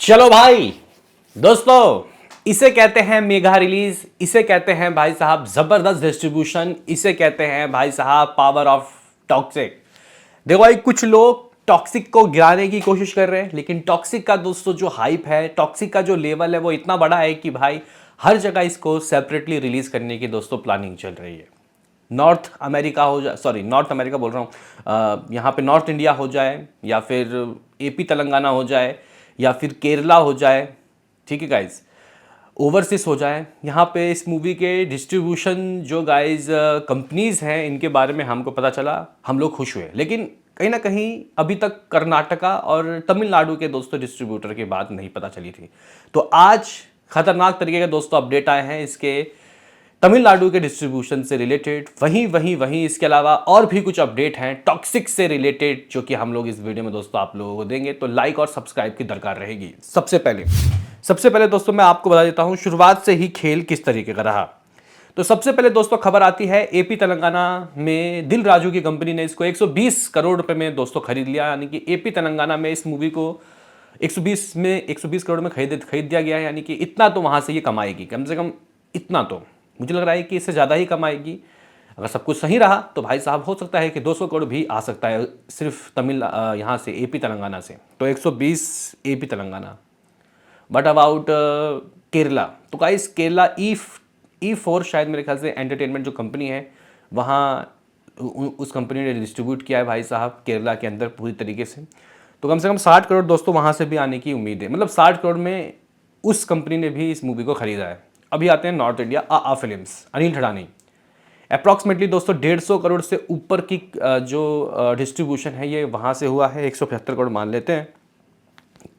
चलो भाई दोस्तों, इसे कहते हैं मेगा रिलीज, इसे कहते हैं भाई साहब जबरदस्त डिस्ट्रीब्यूशन, इसे कहते हैं भाई साहब पावर ऑफ टॉक्सिक। देखो भाई, कुछ लोग टॉक्सिक को गिराने की कोशिश कर रहे हैं, लेकिन टॉक्सिक का दोस्तों जो हाइप है, टॉक्सिक का जो लेवल है वो इतना बड़ा है कि भाई हर जगह इसको सेपरेटली रिलीज करने की दोस्तों प्लानिंग चल रही है। नॉर्थ अमेरिका हो जाए, सॉरी नॉर्थ अमेरिका बोल रहा हूँ, यहाँ पे नॉर्थ इंडिया हो जाए, या फिर एपी तेलंगाना हो जाए, या फिर केरला हो जाए, ठीक है गाइज, ओवरसीज हो जाए। यहाँ पे इस मूवी के डिस्ट्रीब्यूशन जो गाइज कंपनीज हैं इनके बारे में हमको पता चला, हम लोग खुश हुए। लेकिन कहीं ना कहीं अभी तक कर्नाटका और तमिलनाडु के दोस्तों डिस्ट्रीब्यूटर की बात नहीं पता चली थी। तो आज खतरनाक तरीके के दोस्तों अपडेट आए हैं इसके तमिलनाडु के डिस्ट्रीब्यूशन से रिलेटेड। वहीं इसके अलावा और भी कुछ अपडेट हैं टॉक्सिक से रिलेटेड, जो कि हम लोग इस वीडियो में दोस्तों आप लोगों को देंगे। तो लाइक और सब्सक्राइब की दरकार रहेगी। सबसे पहले दोस्तों मैं आपको बता देता हूं शुरुआत से ही खेल किस तरीके का रहा। तो सबसे पहले दोस्तों खबर आती है एपी तेलंगाना में दिल राजू की कंपनी ने इसको 120 करोड़ रुपए में दोस्तों खरीद लिया। यानी कि एपी तेलंगाना में इस मूवी को 120 करोड़ में खरीद दिया गया है। यानी कि इतना तो वहां से ये कमाएगी, कम से कम इतना तो मुझे लग रहा है कि इससे ज़्यादा ही कमाएगी। अगर सब कुछ सही रहा तो भाई साहब हो सकता है कि 200 करोड़ भी आ सकता है सिर्फ तमिल यहाँ से एपी तेलंगाना से। तो 120 AP Telangana. But about Kerala, तो गाइस केरला ई4 शायद मेरे ख्याल से एंटरटेनमेंट जो कंपनी है वहाँ उस कंपनी ने डिस्ट्रीब्यूट किया है भाई साहब केरला के अंदर पूरी तरीके से। तो कम से कम 60 करोड़ दोस्तों वहाँ से भी आने की उम्मीद है। मतलब 60 करोड़ में उस कंपनी ने भी इस मूवी को खरीदा है। अभी आते हैं नॉर्थ इंडिया आ फिल्म्स, अनिल ठड़ानी। अप्रॉक्सीमेटली दोस्तों 150 करोड़ से ऊपर की जो डिस्ट्रीब्यूशन है ये वहाँ से हुआ है। 175 करोड़ मान लेते हैं।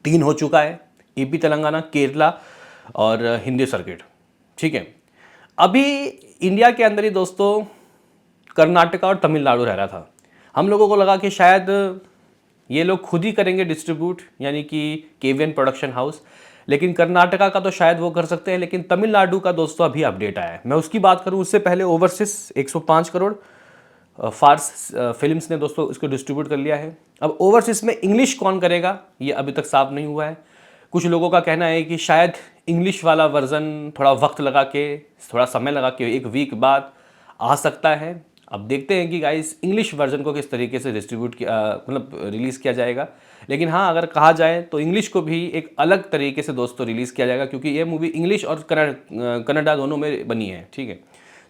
3 हो चुका है, ईपी तेलंगाना, केरला और हिंदी सर्किट, ठीक है। अभी इंडिया के अंदर ही दोस्तों कर्नाटका और तमिलनाडु रह रहा था। हम लोगों को लगा कि शायद ये लोग खुद ही करेंगे डिस्ट्रीब्यूट, यानी कि केवीएन प्रोडक्शन हाउस। लेकिन कर्नाटका का तो शायद वो कर सकते हैं, लेकिन तमिलनाडु का दोस्तों अभी अपडेट आया है। मैं उसकी बात करूं उससे पहले ओवरसीज 105 करोड़ फार्स फिल्म्स ने दोस्तों इसको डिस्ट्रीब्यूट कर लिया है। अब ओवरसीज में इंग्लिश कौन करेगा ये अभी तक साफ नहीं हुआ है। कुछ लोगों का कहना है कि शायद इंग्लिश वाला वर्जन थोड़ा वक्त लगा के, थोड़ा समय लगा के 1 वीक बाद आ सकता है। अब देखते हैं कि गाइस इंग्लिश वर्जन को किस तरीके से डिस्ट्रीब्यूट किया, मतलब रिलीज़ किया जाएगा। लेकिन हाँ, अगर कहा जाए तो इंग्लिश को भी एक अलग तरीके से दोस्तों रिलीज़ किया जाएगा, क्योंकि ये मूवी इंग्लिश और कन्नड़ा दोनों में बनी है, ठीक है।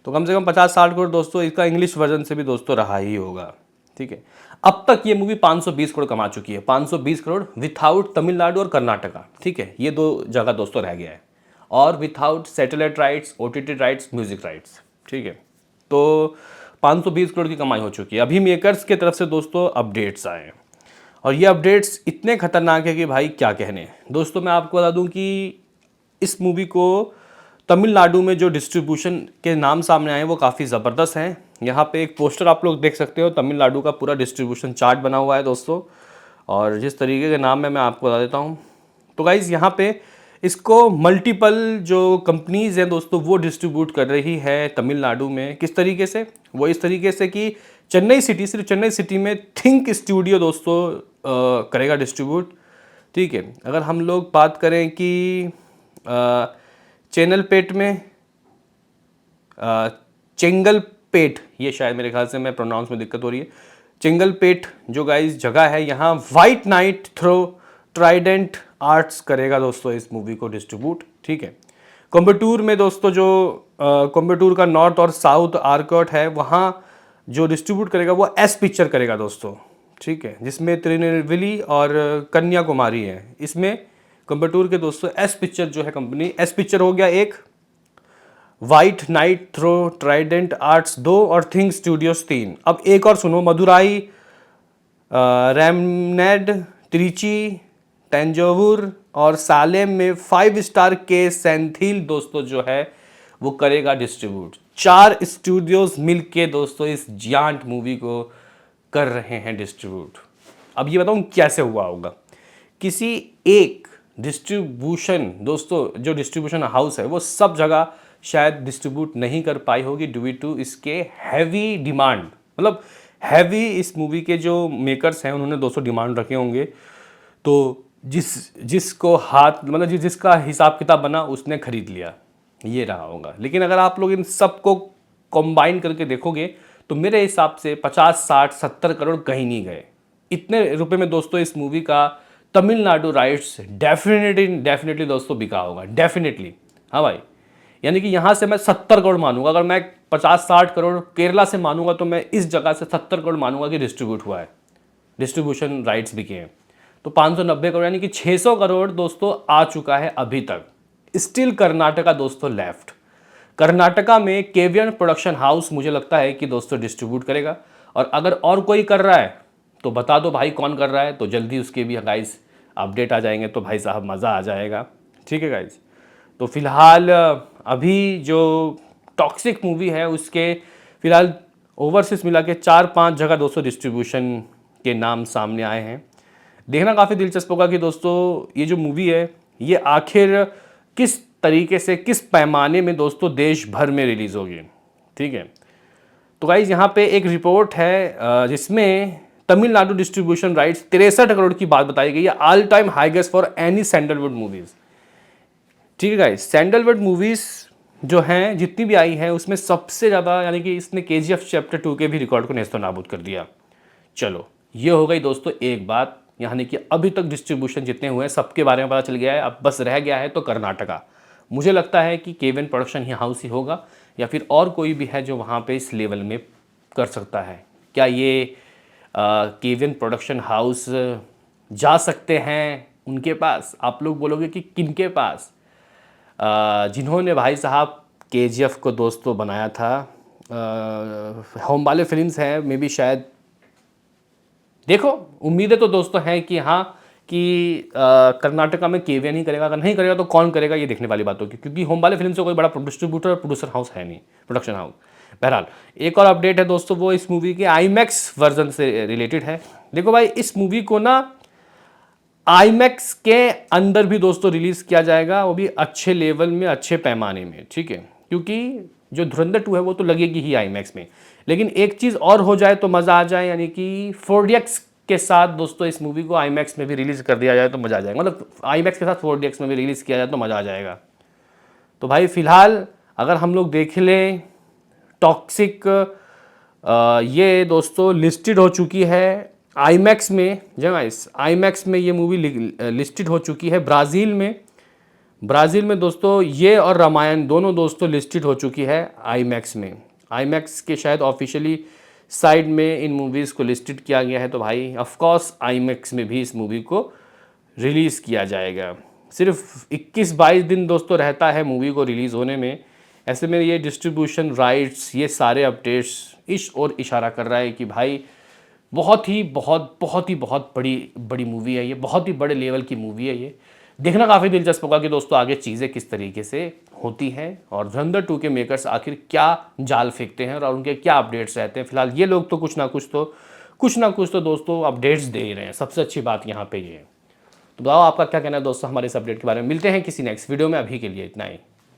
तो कम से कम 50-60 करोड़ दोस्तों इसका इंग्लिश वर्जन से भी दोस्तों रहा ही होगा, ठीक है। अब तक ये मूवी 520 करोड़ कमा चुकी है। 520 करोड़ विथआउट तमिलनाडु और कर्नाटका, ठीक है। ये 2 जगह दोस्तों रह गया है, और without satellite rights, OTT rights, music rights, ठीक है। तो 520 करोड़ की कमाई हो चुकी है। अभी मेकर्स के तरफ से दोस्तों अपडेट्स आए हैं, और ये अपडेट्स इतने खतरनाक है कि भाई क्या कहने। दोस्तों मैं आपको बता दूं कि इस मूवी को तमिलनाडु में जो डिस्ट्रीब्यूशन के नाम सामने आए वो काफ़ी ज़बरदस्त हैं। यहाँ पे एक पोस्टर आप लोग देख सकते हो, तमिलनाडु का पूरा डिस्ट्रीब्यूशन चार्ट बना हुआ है दोस्तों, और जिस तरीके के नाम है मैं आपको बता देता हूँ। तो गाइज़ यहाँ पे इसको मल्टीपल जो कंपनीज़ हैं दोस्तों वो डिस्ट्रीब्यूट कर रही है तमिलनाडु में। किस तरीके से? वो इस तरीके से कि चेन्नई सिटी, सिर्फ चेन्नई सिटी में थिंक स्टूडियो दोस्तों करेगा डिस्ट्रीब्यूट, ठीक है। अगर हम लोग बात करें कि चैनलपेट में, चेंगलपेट, ये शायद मेरे ख्याल से मैं प्रोनाउंस में दिक्कत हो रही है, चेंगलपेट जो गाइस जगह है, यहाँ White Knight through Trident Arts करेगा दोस्तों इस मूवी को डिस्ट्रीब्यूट, ठीक है। कोयम्बटूर में दोस्तों जो कोयम्बटूर का नॉर्थ और साउथ आर्कॉट है वहाँ जो डिस्ट्रीब्यूट करेगा वो एस पिक्चर करेगा दोस्तों, ठीक है, जिसमें त्रिनेलवेली और कन्याकुमारी है। इसमें कोयम्बटूर के दोस्तों एस पिक्चर जो है कंपनी, एस पिक्चर हो गया एक, White Knight through Trident Arts 2 और थिंक स्टूडियोज 3। अब एक और सुनो, मदुराई, रैमनेड, त्रिची, तंजावुर और सालेम में 5 स्टार के सेंथिल दोस्तों जो है वो करेगा डिस्ट्रीब्यूट। 4 स्टूडियोज मिलके दोस्तों इस जियांट मूवी को कर रहे हैं डिस्ट्रीब्यूट। अब ये बताऊं कैसे हुआ होगा। किसी एक डिस्ट्रीब्यूशन दोस्तों, जो डिस्ट्रीब्यूशन हाउस है वो सब जगह शायद डिस्ट्रीब्यूट नहीं कर पाई होगी ड्यू टू इसके हैवी डिमांड। मतलब हैवी इस मूवी के जो मेकर्स हैं उन्होंने दोस्तों डिमांड रखे होंगे। तो जिसको हाथ मतलब जिसका हिसाब किताब बना उसने खरीद लिया, ये रहा होगा। लेकिन अगर आप लोग इन सबको कंबाइन करके देखोगे तो मेरे हिसाब से 50 60 70 करोड़ कहीं नहीं गए। इतने रुपए में दोस्तों इस मूवी का तमिलनाडु राइट्स डेफिनेटली दोस्तों बिका होगा, डेफिनेटली। हाँ भाई, यानी कि यहाँ से मैं 70 करोड़ मानूंगा। अगर मैं 50-60 करोड़ केरला से मानूंगा तो मैं इस जगह से 70 करोड़ मानूंगा कि डिस्ट्रीब्यूट हुआ है, डिस्ट्रीब्यूशन राइट्स बिके हैं। तो 590 करोड़ यानी कि 600 करोड़ दोस्तों आ चुका है अभी तक। स्टिल कर्नाटका दोस्तों लेफ्ट। कर्नाटका में केवियन प्रोडक्शन हाउस मुझे लगता है कि दोस्तों डिस्ट्रीब्यूट करेगा, और अगर और कोई कर रहा है तो बता दो भाई कौन कर रहा है, तो जल्दी उसके भी गाइस अपडेट आ जाएंगे, तो भाई साहब मज़ा आ जाएगा। ठीक है गाइस, तो फिलहाल अभी जो टॉक्सिक मूवी है उसके फिलहाल ओवरसीज मिला के 4-5 जगह दोस्तों डिस्ट्रीब्यूशन के नाम सामने आए हैं। देखना काफ़ी दिलचस्प होगा कि दोस्तों ये जो मूवी है ये आखिर किस तरीके से, किस पैमाने में दोस्तों देश भर में रिलीज़ होगी। ठीक है, तो गाइज यहाँ पे एक रिपोर्ट है जिसमें तमिलनाडु डिस्ट्रीब्यूशन राइट्स 63 करोड़ की बात बताई गई है, all time highest for any sandalwood movies. ठीक है गाइज, सैंडलवुड मूवीज़ जो हैं जितनी भी आई हैं उसमें सबसे ज़्यादा, यानी कि इसने KGF चैप्टर 2 के भी रिकॉर्ड को नेस्तो नाबूद कर दिया। चलो ये हो गई दोस्तों एक बात, यानी कि अभी तक डिस्ट्रीब्यूशन जितने हुए हैं सबके बारे में पता चल गया है। अब बस रह गया है तो कर्नाटका। मुझे लगता है कि केवियन प्रोडक्शन ही हाउस ही होगा, या फिर और कोई भी है जो वहाँ पे इस लेवल में कर सकता है। क्या ये केवियन प्रोडक्शन हाउस जा सकते हैं उनके पास? आप लोग बोलोगे कि किनके पास? जिन्होंने भाई साहब KGF को दोस्तों बनाया था, होम वाले फिल्म्स हैं, मे बी शायद। देखो उम्मीदें तो दोस्तों हैं कि हाँ कि कर्नाटका में केवियन ही करेगा। अगर नहीं करेगा तो कौन करेगा, ये देखने वाली बात होगी, क्योंकि होम वाले फिल्म से कोई बड़ा डिस्ट्रीब्यूटर और प्रोड्यूसर हाउस है नहीं, प्रोडक्शन हाउस। बहरहाल एक और अपडेट है दोस्तों, वो इस मूवी के IMAX वर्जन से रिलेटेड है। देखो भाई, इस मूवी को ना IMAX के अंदर भी दोस्तों रिलीज़ किया जाएगा, वो भी अच्छे लेवल में, अच्छे पैमाने में। ठीक है, क्योंकि जो धुरंधर 2 है वो तो लगेगी ही IMAX में, लेकिन एक चीज़ और हो जाए तो मज़ा आ जाए, यानी कि 4DX के साथ दोस्तों इस मूवी को IMAX में भी रिलीज़ कर दिया जाए तो मज़ा आ जाएगा। मतलब IMAX के साथ 4DX में भी रिलीज़ किया जाए तो मज़ा आ जाएगा। तो भाई फ़िलहाल अगर हम लोग देख लें टॉक्सिक, ये दोस्तों लिस्टेड हो चुकी है IMAX में। गाइस IMAX में ये मूवी लिस्टेड हो चुकी है ब्राज़ील में दोस्तों। ये और रामायण दोनों दोस्तों लिस्टेड हो चुकी है IMAX में। IMAX के शायद ऑफिशियली साइड में इन मूवीज़ को लिस्टेड किया गया है, तो भाई ऑफ कोर्स IMAX में भी इस मूवी को रिलीज़ किया जाएगा। सिर्फ 21-22 दिन दोस्तों रहता है मूवी को रिलीज़ होने में। ऐसे में ये डिस्ट्रीब्यूशन राइट्स, ये सारे अपडेट्स इस ओर इशारा कर रहा है कि भाई बहुत ही बहुत बड़ी मूवी है ये, बहुत ही बड़े लेवल की मूवी है ये। देखना काफ़ी दिलचस्प होगा कि दोस्तों आगे चीज़ें किस तरीके से होती हैं, और धुरंधर 2 के मेकर्स आखिर क्या जाल फेंकते हैं और उनके क्या अपडेट्स रहते हैं। फिलहाल ये लोग तो कुछ ना कुछ तो दोस्तों अपडेट्स दे ही रहे हैं। सबसे अच्छी बात यहाँ पे ये है। तो बताओ आपका क्या कहना है दोस्तों हमारे इस अपडेट के बारे में। मिलते हैं किसी नेक्स्ट वीडियो में, अभी के लिए इतना ही।